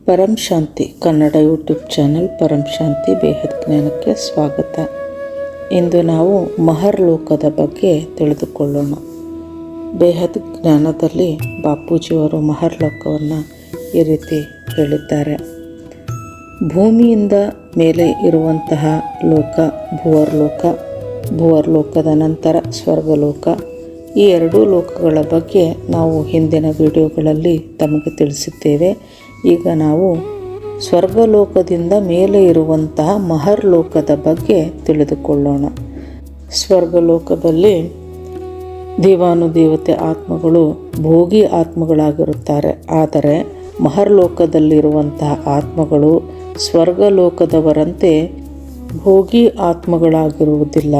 ಪರಂ ಶಾಂತಿ Kannada YouTube channel ಪರಂ ಶಾಂತಿ ಬೇಹದ್ ಜ್ಞಾನಕ್ಕೆ ಸ್ವಾಗತ. ಇಂದು ನಾವು ಮಹರ್ ಲೋಕದ ಬಗ್ಗೆ ತಿಳಿದುಕೊಳ್ಳೋಣ. ಬೇಹದ್ ಜ್ಞಾನದಲ್ಲಿ ಬಾಪೂಜಿಯವರು ಮಹರ್ ಲೋಕವನ್ನು ಈ ರೀತಿ ಹೇಳಿದ್ದಾರೆ. ಭೂಮಿಯಿಂದ ಮೇಲೆ ಇರುವಂತಹ ಲೋಕ ಭುವರ್ಲೋಕ, ಭುವರ್ಲೋಕದ ನಂತರ ಸ್ವರ್ಗಲೋಕ. ಈ ಎರಡೂ ಲೋಕಗಳ ಬಗ್ಗೆ ನಾವು ಹಿಂದಿನ ವಿಡಿಯೋಗಳಲ್ಲಿ ತಮಗೆ ತಿಳಿಸಿದ್ದೇವೆ. ಈಗ ನಾವು ಸ್ವರ್ಗಲೋಕದಿಂದ ಮೇಲೆ ಇರುವಂತಹ ಮಹರ್ ಲೋಕದ ಬಗ್ಗೆ ತಿಳಿದುಕೊಳ್ಳೋಣ. ಸ್ವರ್ಗಲೋಕದಲ್ಲಿ ದೇವಾನುದೇವತೆ ಆತ್ಮಗಳು ಭೋಗಿ ಆತ್ಮಗಳಾಗಿರುತ್ತಾರೆ. ಆದರೆ ಮಹರ್ ಲೋಕದಲ್ಲಿರುವಂತಹ ಆತ್ಮಗಳು ಸ್ವರ್ಗಲೋಕದವರಂತೆ ಭೋಗಿ ಆತ್ಮಗಳಾಗಿರುವುದಿಲ್ಲ.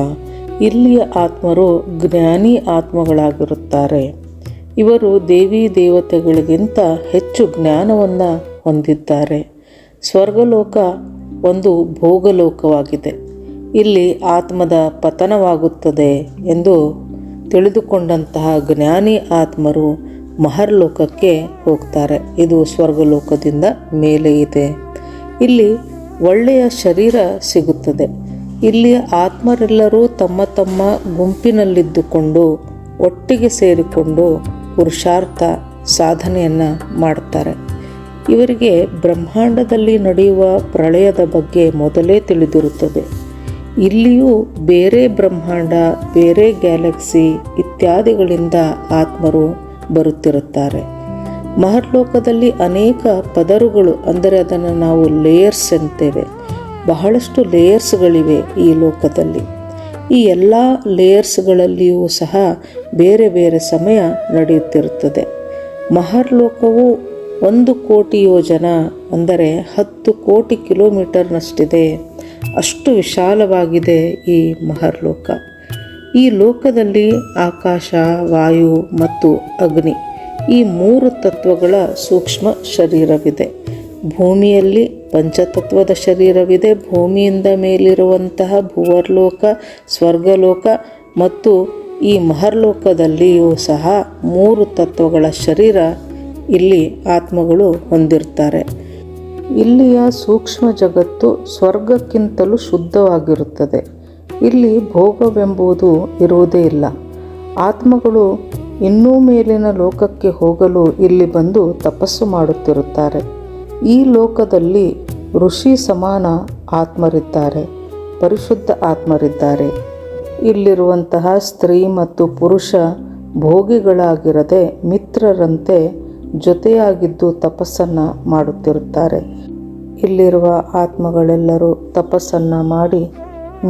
ಇಲ್ಲಿಯ ಆತ್ಮರು ಜ್ಞಾನಿ ಆತ್ಮಗಳಾಗಿರುತ್ತಾರೆ. ಇವರು ದೇವಿ ದೇವತೆಗಳಿಗಿಂತ ಹೆಚ್ಚು ಜ್ಞಾನವನ್ನು ಹೊಂದಿದ್ದಾರೆ. ಸ್ವರ್ಗಲೋಕ ಒಂದು ಭೋಗಲೋಕವಾಗಿದೆ. ಇಲ್ಲಿ ಆತ್ಮದ ಪತನವಾಗುತ್ತದೆ ಎಂದು ತಿಳಿದುಕೊಂಡಂತಹ ಜ್ಞಾನಿ ಆತ್ಮರು ಮಹರ್ ಲೋಕಕ್ಕೆ ಹೋಗ್ತಾರೆ. ಇದು ಸ್ವರ್ಗಲೋಕದಿಂದ ಮೇಲೆ ಇದೆ. ಇಲ್ಲಿ ಒಳ್ಳೆಯ ಶರೀರ ಸಿಗುತ್ತದೆ. ಇಲ್ಲಿಯ ಆತ್ಮರೆಲ್ಲರೂ ತಮ್ಮ ತಮ್ಮ ಗುಂಪಿನಲ್ಲಿದ್ದುಕೊಂಡು ಒಟ್ಟಿಗೆ ಸೇರಿಕೊಂಡು ಪುರುಷಾರ್ಥ ಸಾಧನೆಯನ್ನು ಮಾಡುತ್ತಾರೆ. ಇವರಿಗೆ ಬ್ರಹ್ಮಾಂಡದಲ್ಲಿ ನಡೆಯುವ ಪ್ರಳಯದ ಬಗ್ಗೆ ಮೊದಲೇ ತಿಳಿದಿರುತ್ತದೆ. ಇಲ್ಲಿಯೂ ಬೇರೆ ಬ್ರಹ್ಮಾಂಡ, ಬೇರೆ ಗ್ಯಾಲಕ್ಸಿ ಇತ್ಯಾದಿಗಳಿಂದ ಆತ್ಮರು ಬರುತ್ತಿರುತ್ತಾರೆ. ಮಹರ್ಲೋಕದಲ್ಲಿ ಅನೇಕ ಪದರುಗಳು, ಅಂದರೆ ಅದನ್ನು ನಾವು ಲೇಯರ್ಸ್ ಅಂತೇವೆ. ಬಹಳಷ್ಟು ಲೇಯರ್ಸ್ಗಳಿವೆ ಈ ಲೋಕದಲ್ಲಿ. ಈ ಎಲ್ಲ ಲೇಯರ್ಸ್ಗಳಲ್ಲಿಯೂ ಸಹ ಬೇರೆ ಬೇರೆ ಸಮಯ ನಡೆಯುತ್ತಿರುತ್ತದೆ. ಮಹರ್ ಲೋಕವು 1 ಕೋಟಿ ಯೋಜನ, ಅಂದರೆ 10 ಕೋಟಿ ಕಿಲೋಮೀಟರ್ನಷ್ಟಿದೆ. ಅಷ್ಟು ವಿಶಾಲವಾಗಿದೆ ಈ ಮಹರ್ ಲೋಕ. ಈ ಲೋಕದಲ್ಲಿ ಆಕಾಶ, ವಾಯು ಮತ್ತು ಅಗ್ನಿ ಈ 3 ತತ್ವಗಳ ಸೂಕ್ಷ್ಮ ಶರೀರವಿದೆ. ಭೂಮಿಯಲ್ಲಿ ಪಂಚತತ್ವದ ಶರೀರವಿದೆ. ಭೂಮಿಯಿಂದ ಮೇಲಿರುವಂತಹ ಭುವರ್ಲೋಕ, ಸ್ವರ್ಗಲೋಕ ಮತ್ತು ಈ ಮಹರ್ಲೋಕದಲ್ಲಿಯೂ ಸಹ 3 ತತ್ವಗಳ ಶರೀರ ಇಲ್ಲಿ ಆತ್ಮಗಳು ಹೊಂದಿರ್ತಾರೆ. ಇಲ್ಲಿಯ ಸೂಕ್ಷ್ಮ ಜಗತ್ತು ಸ್ವರ್ಗಕ್ಕಿಂತಲೂ ಶುದ್ಧವಾಗಿರುತ್ತದೆ. ಇಲ್ಲಿ ಭೋಗವೆಂಬುದು ಇರುವುದೇ ಇಲ್ಲ. ಆತ್ಮಗಳು ಇನ್ನೂ ಮೇಲಿನ ಲೋಕಕ್ಕೆ ಹೋಗಲು ಇಲ್ಲಿ ಬಂದು ತಪಸ್ಸು ಮಾಡುತ್ತಿರುತ್ತಾರೆ. ಈ ಲೋಕದಲ್ಲಿ ಋಷಿ ಸಮಾನ ಆತ್ಮರಿದ್ದಾರೆ, ಪರಿಶುದ್ಧ ಆತ್ಮರಿದ್ದಾರೆ. ಇಲ್ಲಿರುವಂತಹ ಸ್ತ್ರೀ ಮತ್ತು ಪುರುಷ ಭೋಗಿಗಳಾಗಿರದೆ ಮಿತ್ರರಂತೆ ಜೊತೆಯಾಗಿದ್ದು ತಪಸ್ಸನ್ನು ಮಾಡುತ್ತಿರುತ್ತಾರೆ. ಇಲ್ಲಿರುವ ಆತ್ಮಗಳೆಲ್ಲರೂ ತಪಸ್ಸನ್ನು ಮಾಡಿ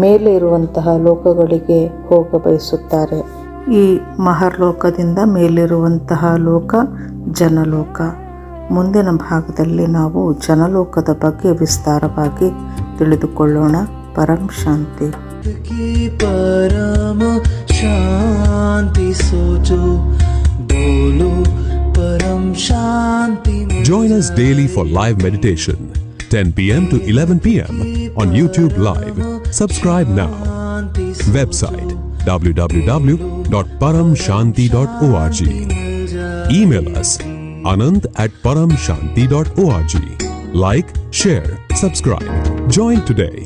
ಮೇಲೆ ಇರುವಂತಹ ಲೋಕಗಳಿಗೆ ಹೋಗ ಬಯಸುತ್ತಾರೆ. ಈ ಮಹರ್ ಲೋಕದಿಂದ ಮೇಲಿರುವಂತಹ ಲೋಕ ಜನಲೋಕ. ಮುಂದಿನ ಭಾಗದಲ್ಲಿ ನಾವು ಜನಲೋಕದ ಬಗ್ಗೆ ವಿಸ್ತಾರವಾಗಿ ತಿಳಿದುಕೊಳ್ಳೋಣ. ಪರಂ ಶಾಂತಿ. ಪರಮ ಶಾಂತಿ ಸೋಚೋ ಬೋಲೋ ಪರಂ ಶಾಂತಿ. Join us daily for live meditation, 10 p.m. to 11 p.m. on YouTube Live. Subscribe now. Website www.paramshanti.org. Email us anand@paramshanti.org. Like, share, subscribe. Join today.